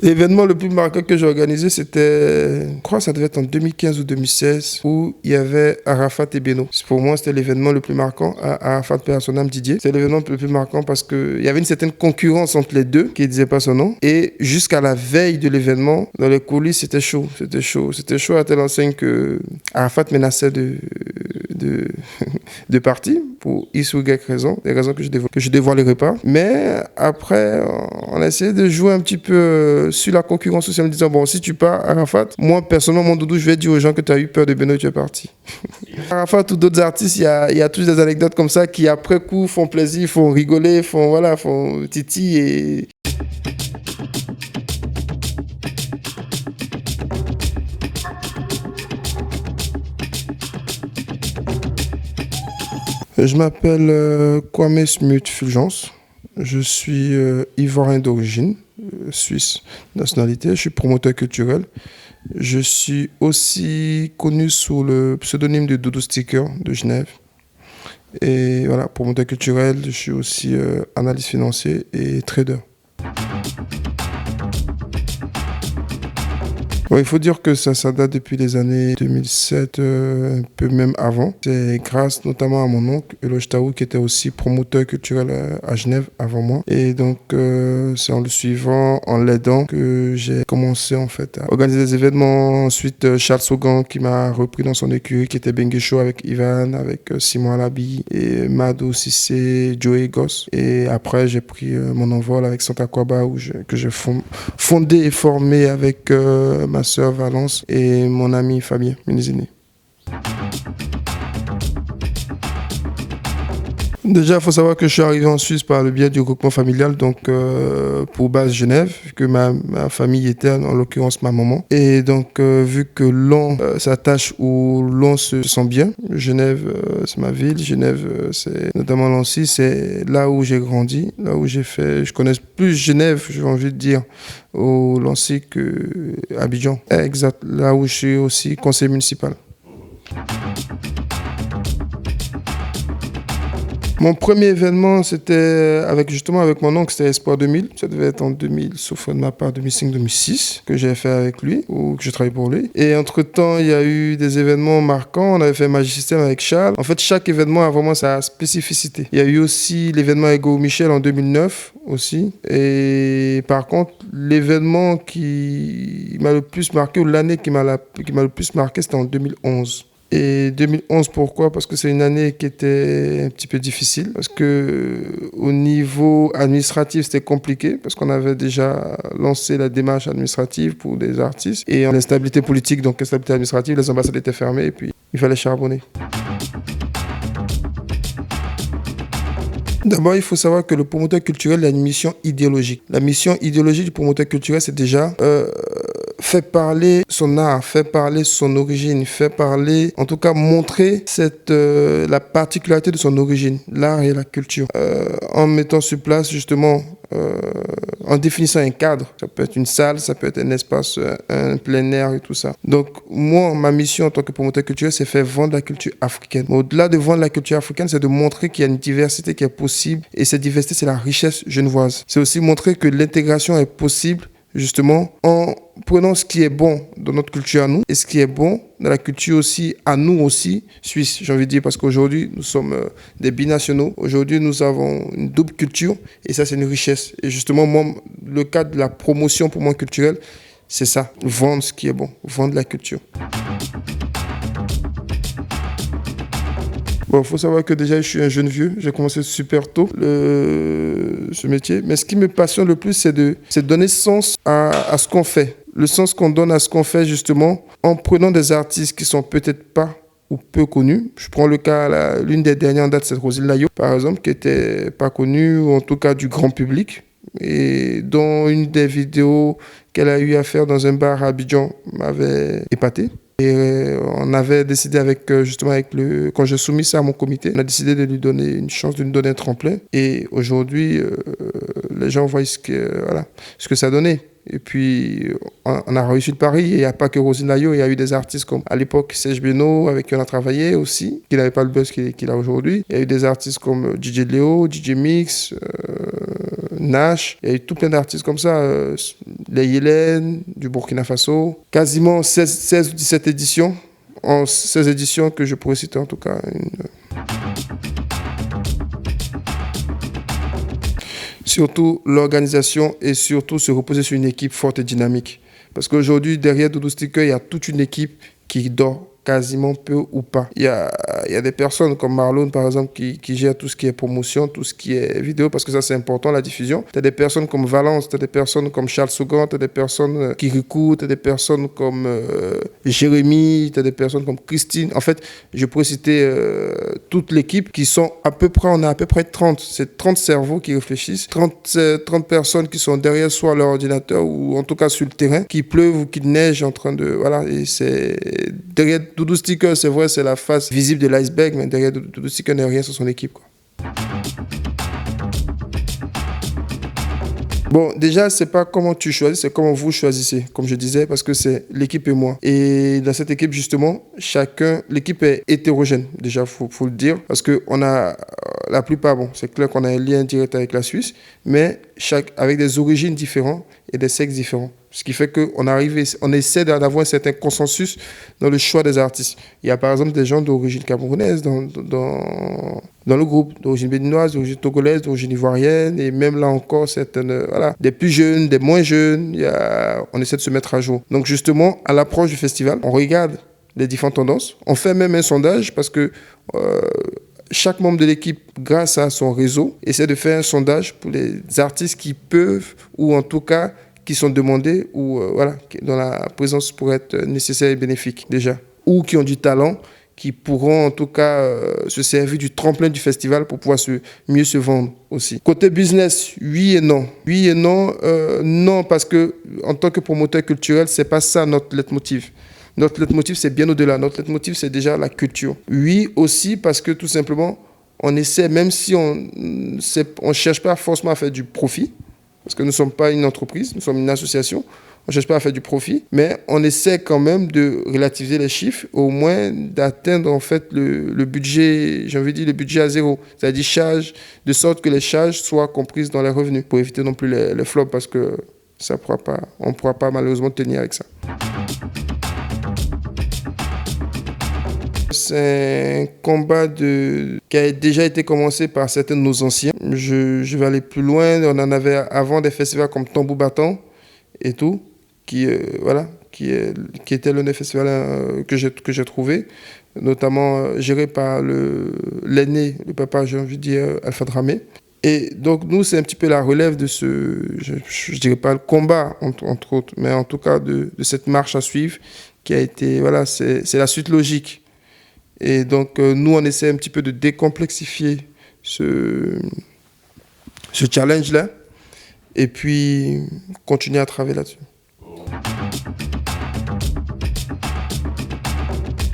L'événement le plus marquant que j'ai organisé, c'était, je crois que ça devait être en 2015 ou 2016, où il y avait Arafat et Beno. Pour moi, c'était l'événement le plus marquant. Arafat, paix à son âme, Didier. C'était l'événement le plus marquant parce qu'il y avait une certaine concurrence entre les deux, qui ne disait pas son nom. Et jusqu'à la veille de l'événement, dans les coulisses, c'était chaud. C'était chaud. C'était chaud à telle enseigne que Arafat menaçait de, de partir pour X ou Y raison, des raisons que je dévoilerai pas. Mais après, on a essayé de jouer un petit peu sur la concurrence aussi en me disant, bon, si tu pars, Arafat, moi, personnellement, mon doudou, je vais dire aux gens que tu as eu peur de Beno et tu es parti. Arafat ou d'autres artistes, il y a tous des anecdotes comme ça qui, après coup, font plaisir, font rigoler, font titi et... Je m'appelle Kwame Smut Fulgence. Je suis ivoirien d'origine, suisse nationalité. Je suis promoteur culturel. Je suis aussi connu sous le pseudonyme de Doudou Sticker de Genève. Et voilà, promoteur culturel, je suis aussi analyste financier et trader. Ouais, il faut dire que ça date depuis les années 2007, un peu même avant. C'est grâce notamment à mon oncle, Eloge Taou, qui était aussi promoteur culturel à Genève avant moi. Et donc, c'est en le suivant, en l'aidant, que j'ai commencé en fait à organiser des événements. Ensuite, Charles Saugan qui m'a repris dans son écurie, qui était Bengue Show avec Ivan, avec Simon Alabi et Mado Sissé, Joey Goss. Et après, j'ai pris mon envol avec Santa Kwaba, que j'ai fondé et formé avec ma sœur Valence et mon ami Fabien Minizini. Déjà, il faut savoir que je suis arrivé en Suisse par le biais du regroupement familial, donc pour base Genève, vu que ma famille était, en l'occurrence ma maman. Et donc, vu que Lons s'attache où Lons se sent bien, Genève, c'est ma ville, Genève, c'est notamment Lancy, c'est là où j'ai grandi, là où j'ai fait, je connais plus Genève, j'ai envie de dire, au Lancy que Abidjan. Exact, là où je suis aussi conseiller municipal. Mon premier événement, c'était justement avec mon oncle, c'était Espoir 2000. Ça devait être en 2000, sauf de ma part, 2005-2006, que j'ai fait avec lui, ou que je travaille pour lui. Et entre-temps, il y a eu des événements marquants. On avait fait Magic System avec Charles. En fait, chaque événement a vraiment sa spécificité. Il y a eu aussi l'événement avec Go Michel en 2009 aussi. Et par contre, l'événement qui m'a le plus marqué, ou l'année qui m'a le plus marqué, c'était en 2011. Et 2011, pourquoi? Parce que c'est une année qui était un petit peu difficile. Parce que au niveau administratif, c'était compliqué. Parce qu'on avait déjà lancé la démarche administrative pour des artistes. Et en instabilité politique, donc instabilité administrative, les ambassades étaient fermées et puis il fallait charbonner. D'abord, il faut savoir que le promoteur culturel a une mission idéologique. La mission idéologique du promoteur culturel, c'est déjà fait parler son art, fait parler son origine, fait parler, en tout cas montrer la particularité de son origine, l'art et la culture, en mettant sur place justement, en définissant un cadre. Ça peut être une salle, ça peut être un espace, un plein air et tout ça. Donc moi, ma mission en tant que promoteur culturel, c'est faire vendre la culture africaine. Mais au-delà de vendre la culture africaine, c'est de montrer qu'il y a une diversité qui est possible et cette diversité, c'est la richesse genevoise. C'est aussi montrer que l'intégration est possible justement en prenant ce qui est bon dans notre culture à nous et ce qui est bon dans la culture aussi à nous aussi, suisse, j'ai envie de dire, parce qu'aujourd'hui, nous sommes des binationaux. Aujourd'hui, nous avons une double culture et ça, c'est une richesse. Et justement, moi, le cadre de la promotion pour moi culturelle, c'est ça, vendre ce qui est bon, vendre la culture. Bon, il faut savoir que déjà, je suis un jeune vieux. J'ai commencé super tôt ce métier. Mais ce qui me passionne le plus, c'est de donner sens à ce qu'on fait. Le sens qu'on donne à ce qu'on fait, justement, en prenant des artistes qui sont peut-être pas ou peu connus. Je prends le cas, l'une des dernières en date, c'est Roselyne Layo, par exemple, qui était pas connue, ou en tout cas du grand public. Et dont une des vidéos qu'elle a eu à faire dans un bar à Abidjan m'avait épaté. Et on avait décidé quand j'ai soumis ça à mon comité, on a décidé de lui donner une chance, de lui donner un tremplin. Et aujourd'hui, les gens voient ce que ça donnait. Et puis, on a réussi le pari. Et il n'y a pas que Roselyne Layo, il y a eu des artistes comme, à l'époque, Serge Beno, avec qui on a travaillé aussi, qui n'avait pas le buzz qu'il a aujourd'hui. Il y a eu des artistes comme DJ Léo, DJ Mix, Nash. Il y a eu tout plein d'artistes comme ça, les Yélènes, du Burkina Faso. Quasiment 16 ou 17 éditions. En 16 éditions que je pourrais citer en tout cas. Surtout l'organisation et surtout se reposer sur une équipe forte et dynamique. Parce qu'aujourd'hui, derrière Doudou Sticker, il y a toute une équipe qui dort quasiment peu ou pas. Il y a des personnes comme Marlon, par exemple, qui gèrent tout ce qui est promotion, tout ce qui est vidéo, parce que ça, c'est important, la diffusion. Tu as des personnes comme Valence, tu as des personnes comme Charles Sougan, tu as des personnes Kirikou, tu as des personnes comme Jérémy, tu as des personnes comme Christine. En fait, je pourrais citer toute l'équipe qui sont à peu près, on a à peu près 30. C'est 30 cerveaux qui réfléchissent, 30 personnes qui sont derrière soit leur ordinateur ou en tout cas sur le terrain, qui pleuve ou qui neige en train de... Voilà, et c'est derrière Doudou Sticker, c'est vrai, c'est la face visible de l'iceberg, mais derrière Doudou Sticker n'est rien sur son équipe, quoi. Bon, déjà, c'est pas comment tu choisis, c'est comment vous choisissez, comme je disais, parce que c'est l'équipe et moi. Et dans cette équipe, justement, l'équipe est hétérogène, déjà, faut le dire, parce que on a, la plupart, bon, c'est clair qu'on a un lien direct avec la Suisse, mais avec des origines différentes et des sexes différents. Ce qui fait qu'on essaie d'avoir un certain consensus dans le choix des artistes. Il y a par exemple des gens d'origine camerounaise dans le groupe, d'origine béninoise, d'origine togolaise, d'origine ivoirienne, et même là encore, certaines, voilà, des plus jeunes, des moins jeunes, on essaie de se mettre à jour. Donc justement, à l'approche du festival, on regarde les différentes tendances, on fait même un sondage parce que chaque membre de l'équipe, grâce à son réseau, essaie de faire un sondage pour les artistes qui peuvent, ou en tout cas, qui sont demandés ou voilà, dont la présence pourrait être nécessaire et bénéfique déjà, ou qui ont du talent, qui pourront en tout cas se servir du tremplin du festival pour pouvoir mieux se vendre aussi. Côté business, oui et non. Oui et non, non parce que en tant que promoteur culturel, c'est pas ça notre leitmotiv. Notre leitmotiv, c'est bien au-delà. Notre leitmotiv, c'est déjà la culture. Oui aussi parce que tout simplement, on essaie, même si on ne cherche pas forcément à faire du profit, parce que nous ne sommes pas une entreprise, nous sommes une association. On ne cherche pas à faire du profit, mais on essaie quand même de relativiser les chiffres, au moins d'atteindre en fait le budget, j'ai envie de dire le budget à zéro. C'est-à-dire charge, de sorte que les charges soient comprises dans les revenus, pour éviter non plus les flops, parce que on ne pourra pas malheureusement tenir avec ça. C'est un combat qui a déjà été commencé par certains de nos anciens. Je vais aller plus loin. On en avait avant des festivals comme Tambour Battant et tout, qui était l'un des festivals que j'ai trouvé, notamment géré par l'aîné, le papa, j'ai envie de dire, Alpha Dramé. Et donc, nous, c'est un petit peu la relève de je dirais pas le combat, entre autres, mais en tout cas de cette marche à suivre qui a été, voilà, c'est la suite logique. Et donc, nous, on essaie un petit peu de décomplexifier ce challenge-là et puis continuer à travailler là-dessus.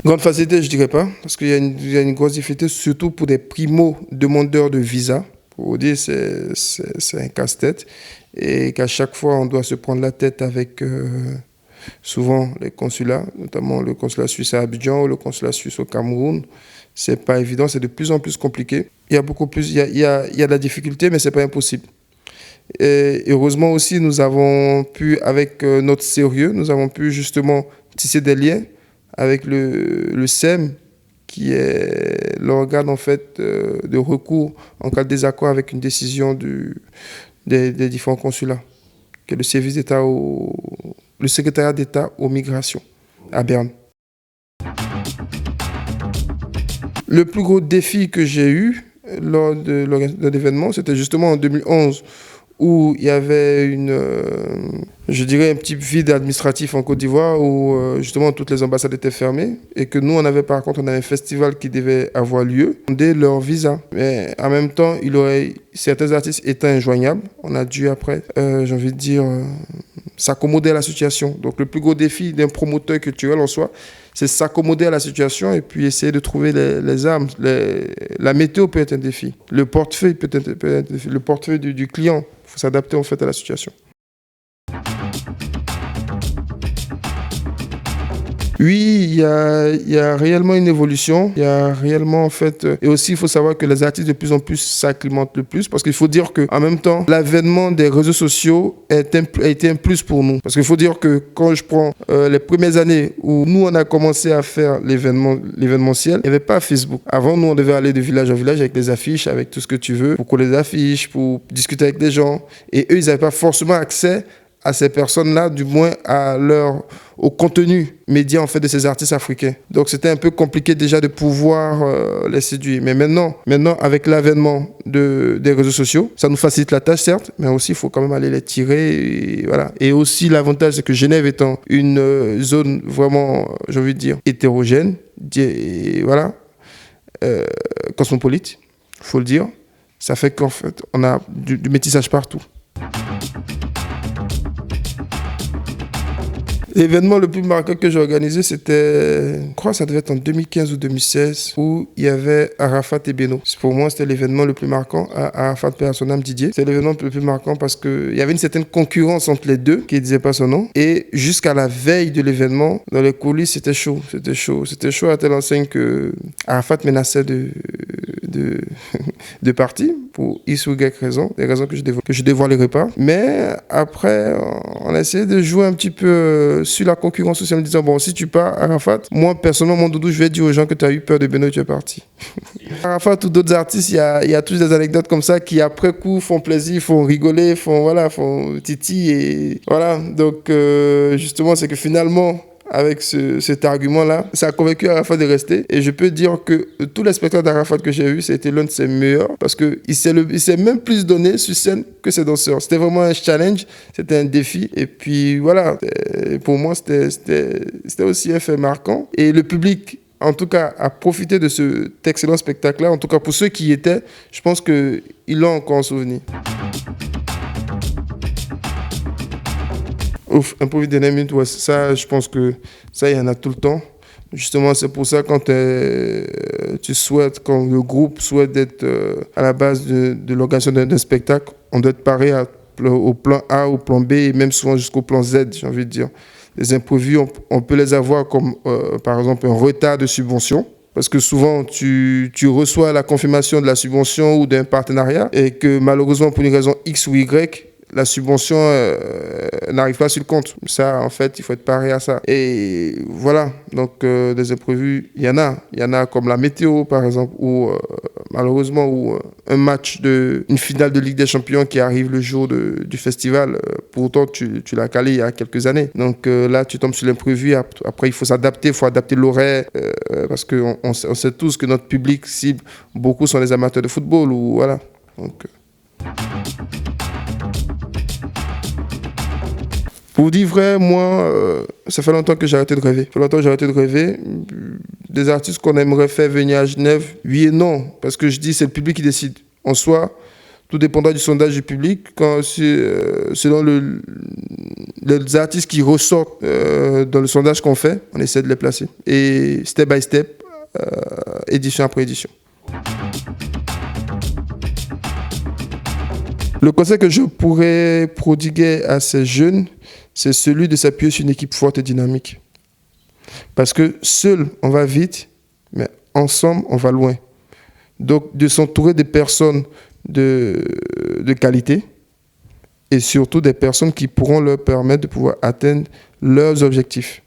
Grande facilité, je dirais pas, parce qu'il y a une grosse difficulté, surtout pour des primo-demandeurs de visa. Pour vous dire, c'est un casse-tête et qu'à chaque fois, on doit se prendre la tête avec... souvent les consulats, notamment le consulat suisse à Abidjan ou le consulat suisse au Cameroun, c'est pas évident, c'est de plus en plus compliqué. Il y a beaucoup plus, il y a de la difficulté, mais c'est pas impossible. Et heureusement aussi, nous avons pu, avec notre sérieux, nous avons pu justement tisser des liens avec le SEM, qui est l'organe en fait de recours en cas de désaccord avec une décision des différents consulats, qui est le service d'État le secrétariat d'État aux migrations à Berne. Le plus gros défi que j'ai eu lors de l'événement, c'était justement en 2011, où il y avait je dirais un petit vide administratif en Côte d'Ivoire, où justement toutes les ambassades étaient fermées, et que nous, on avait un festival qui devait avoir lieu, dès leur visa. Mais en même temps, certains artistes étaient injoignables. On a dû après, j'ai envie de dire, s'accommoder à la situation. Donc le plus gros défi d'un promoteur culturel en soi, c'est s'accommoder à la situation et puis essayer de trouver les armes. La météo peut être un défi. Le portefeuille peut être un défi. Le portefeuille du client. Il faut s'adapter en fait à la situation. Oui, il y a réellement une évolution. Il y a réellement, en fait... et aussi, il faut savoir que les artistes, de plus en plus, s'acclimatent le plus. Parce qu'il faut dire qu'en même temps, l'avènement des réseaux sociaux a été un plus pour nous. Parce qu'il faut dire que quand je prends les premières années où nous, on a commencé à faire l'événementiel, il n'y avait pas Facebook. Avant, nous, on devait aller de village en village avec des affiches, avec tout ce que tu veux, pour coller des affiches, pour discuter avec des gens. Et eux, ils n'avaient pas forcément accès à ces personnes-là, du moins au contenu média en fait de ces artistes africains. Donc c'était un peu compliqué déjà de pouvoir les séduire. Mais maintenant avec l'avènement des réseaux sociaux, ça nous facilite la tâche certes, mais aussi il faut quand même aller les tirer. Et, voilà. Et aussi l'avantage c'est que Genève étant une zone vraiment, j'ai envie de dire, hétérogène, et, voilà, cosmopolite, il faut le dire, ça fait qu'en fait on a du métissage partout. L'événement le plus marquant que j'ai organisé, c'était, je crois que ça devait être en 2015 ou 2016, où il y avait Arafat et Beno. Pour moi, c'était l'événement le plus marquant. Arafat, père à son âme, Didier. C'était l'événement le plus marquant parce qu'il y avait une certaine concurrence entre les deux, qui ne disait pas son nom. Et jusqu'à la veille de l'événement, dans les coulisses, c'était chaud. C'était chaud. C'était chaud à telle enseigne que Arafat menaçait de partir pour X ou Y raison, des raisons que je dévoilerai pas. Mais après, on a essayé de jouer un petit peu sur la concurrence aussi en me disant, bon, si tu pars, Arafat, moi, personnellement, mon doudou, je vais dire aux gens que tu as eu peur de Beno et tu es parti. Arafat ou d'autres artistes, il y a tous des anecdotes comme ça qui, après coup, font plaisir, font rigoler, font titi et voilà. Donc, justement, c'est que finalement, avec cet argument-là, ça a convaincu Arafat de rester. Et je peux dire que tous les spectacles d'Arafat que j'ai vus, c'était l'un de ses meilleurs parce qu'il s'est même plus donné sur scène que ses danseurs. C'était vraiment un challenge, c'était un défi. Et puis voilà, pour moi, c'était aussi un fait marquant. Et le public, en tout cas, a profité de cet excellent spectacle-là. En tout cas, pour ceux qui y étaient, je pense qu'ils l'ont encore en souvenir. Ouf, improviser dernière minute, ouais, ça, je pense que ça, il y en a tout le temps. Justement, c'est pour ça quand quand le groupe souhaite être à la base de l'organisation d'un spectacle, on doit être paré au plan A, au plan B et même souvent jusqu'au plan Z, j'ai envie de dire. Les imprévus, on peut les avoir comme, par exemple, un retard de subvention. Parce que souvent, tu reçois la confirmation de la subvention ou d'un partenariat et que malheureusement, pour une raison X ou Y, la subvention n'arrive pas sur le compte. Ça, en fait, il faut être paré à ça. Et voilà, donc des imprévus, il y en a. Il y en a comme la météo, par exemple, ou malheureusement, ou un match une finale de Ligue des Champions qui arrive le jour du festival. Pourtant, tu l'as calé il y a quelques années. Donc là, tu tombes sur l'imprévu. Après, il faut s'adapter, il faut adapter l'horaire parce qu'on sait tous que notre public cible, beaucoup sont les amateurs de football. Ou, voilà. Donc, pour dire vrai, moi, ça fait longtemps que j'ai arrêté de rêver. Ça fait longtemps que j'ai arrêté de rêver. Des artistes qu'on aimerait faire venir à Genève, oui et non. Parce que je dis, c'est le public qui décide. En soi, tout dépendra du sondage du public. Selon les artistes qui ressortent dans le sondage qu'on fait, on essaie de les placer. Et step by step, édition après édition. Le conseil que je pourrais prodiguer à ces jeunes, c'est celui de s'appuyer sur une équipe forte et dynamique. Parce que seul, on va vite, mais ensemble, on va loin. Donc, de s'entourer des personnes de qualité et surtout des personnes qui pourront leur permettre de pouvoir atteindre leurs objectifs.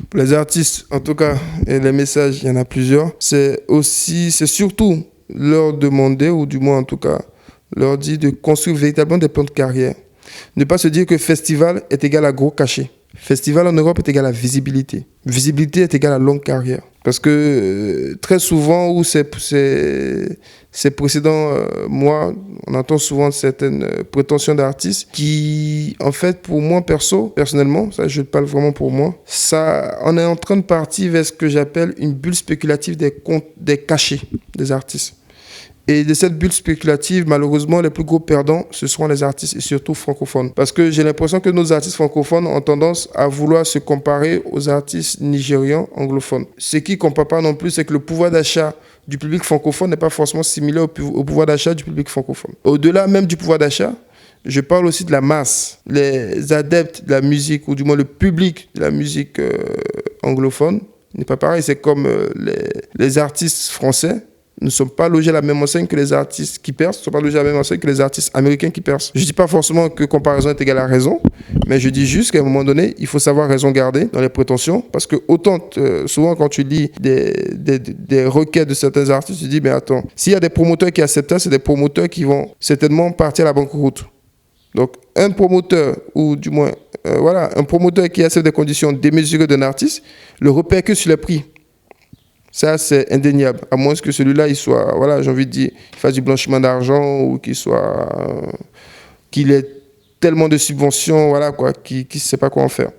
Pour les artistes, en tout cas, et les messages, il y en a plusieurs. C'est surtout leur demander, ou du moins en tout cas, leur dire de construire véritablement des plans de carrière. Ne pas se dire que festival est égal à gros cachet. Festival en Europe est égal à visibilité. Visibilité est égal à longue carrière. Parce que très souvent, où ces précédents mois, on entend souvent certaines prétentions d'artistes qui, en fait, pour moi, personnellement, ça je parle vraiment pour moi, on est en train de partir vers ce que j'appelle une bulle spéculative des cachets des artistes. Et de cette bulle spéculative, malheureusement, les plus gros perdants, ce seront les artistes et surtout francophones. Parce que j'ai l'impression que nos artistes francophones ont tendance à vouloir se comparer aux artistes nigérians anglophones. Ce qui ne compare pas non plus, c'est que le pouvoir d'achat du public francophone n'est pas forcément similaire au pouvoir d'achat du public francophone. Au-delà même du pouvoir d'achat, je parle aussi de la masse, les adeptes de la musique, ou du moins le public de la musique anglophone, n'est pas pareil. C'est comme les artistes français ne sont pas logés à la même enseigne que les artistes qui percent, ne sont pas logés à la même enseigne que les artistes américains qui percent. Je ne dis pas forcément que comparaison est égale à raison, mais je dis juste qu'à un moment donné, il faut savoir raison garder dans les prétentions, parce que autant, souvent quand tu lis des requêtes de certains artistes, tu te dis, mais attends, s'il y a des promoteurs qui acceptent ça, c'est des promoteurs qui vont certainement partir à la banqueroute. Donc, un promoteur, ou du moins, un promoteur qui accepte des conditions démesurées d'un artiste, le répercute sur les prix. Ça, c'est indéniable. À moins que celui-là, il soit, j'ai envie de dire, qu'il fasse du blanchiment d'argent ou qu'il ait tellement de subventions, qu'il ne sait pas quoi en faire.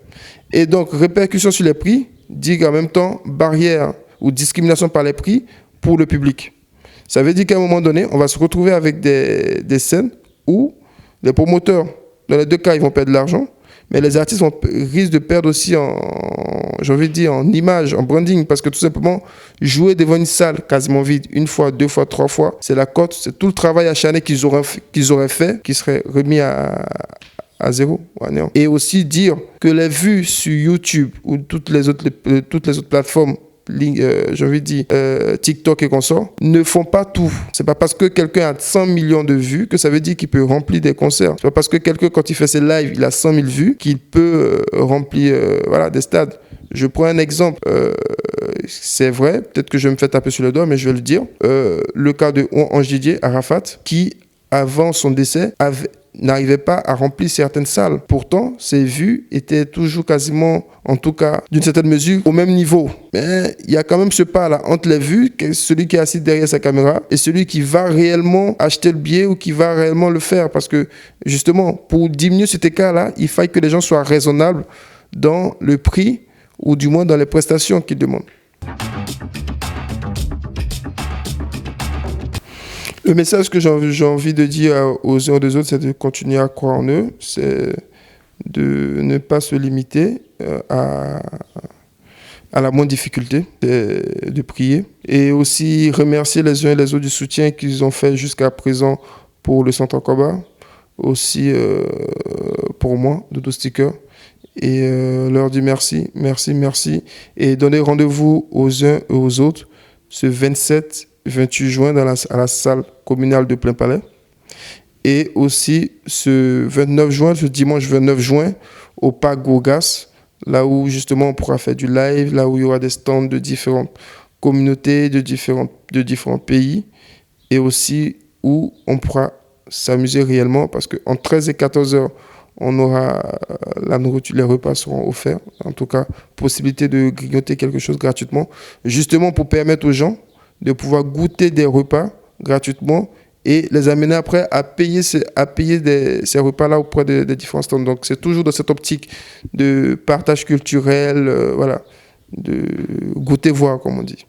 Et donc, répercussion sur les prix dit en même temps barrière ou discrimination par les prix pour le public. Ça veut dire qu'à un moment donné, on va se retrouver avec des scènes où les promoteurs, dans les deux cas, ils vont perdre de l'argent, mais les artistes risquent de perdre aussi en image, en branding, parce que tout simplement, jouer devant une salle quasiment vide, une fois, deux fois, trois fois, c'est la cote, c'est tout le travail acharné qu'ils auraient fait, qui serait remis à zéro, à néant. Et aussi dire que les vues sur YouTube ou toutes les autres plateformes, TikTok et consorts, ne font pas tout. C'est pas parce que quelqu'un a 100 millions de vues que ça veut dire qu'il peut remplir des concerts. C'est pas parce que quelqu'un, quand il fait ses lives, il a 100 000 vues qu'il peut remplir des stades. Je prends un exemple. C'est vrai, peut-être que je me fais taper sur le doigt, mais je vais le dire. Le cas de Ange Didier, Arafat, qui, avant son décès, n'arrivait pas à remplir certaines salles. Pourtant, ses vues étaient toujours quasiment, en tout cas, d'une certaine mesure, au même niveau. Mais il y a quand même ce pas-là entre les vues, celui qui est assis derrière sa caméra, et celui qui va réellement acheter le billet ou qui va réellement le faire. Parce que, justement, pour diminuer cet écart-là, il faut que les gens soient raisonnables dans le prix ou du moins dans les prestations qu'ils demandent. Le message que j'ai envie de dire aux uns et aux autres, c'est de continuer à croire en eux, c'est de ne pas se limiter à la moindre difficulté, de prier. Et aussi remercier les uns et les autres du soutien qu'ils ont fait jusqu'à présent pour le Centre Koba, aussi pour moi, Dodo Sticker. Et leur dire merci, merci, merci. Et donner rendez-vous aux uns et aux autres ce 27-28 juin à la salle communale de Plain-Palais. Et aussi ce 29 juin, ce dimanche 29 juin, au parc Gourgas, là où justement on pourra faire du live, là où il y aura des stands de différentes communautés, de différents pays, et aussi où on pourra s'amuser réellement, parce qu'en 13 et 14 heures, on aura la nourriture, les repas seront offerts. En tout cas, possibilité de grignoter quelque chose gratuitement, justement pour permettre aux gens de pouvoir goûter des repas gratuitement et les amener après à payer ces repas-là auprès des différents stands. Donc, c'est toujours dans cette optique de partage culturel, de goûter voir, comme on dit.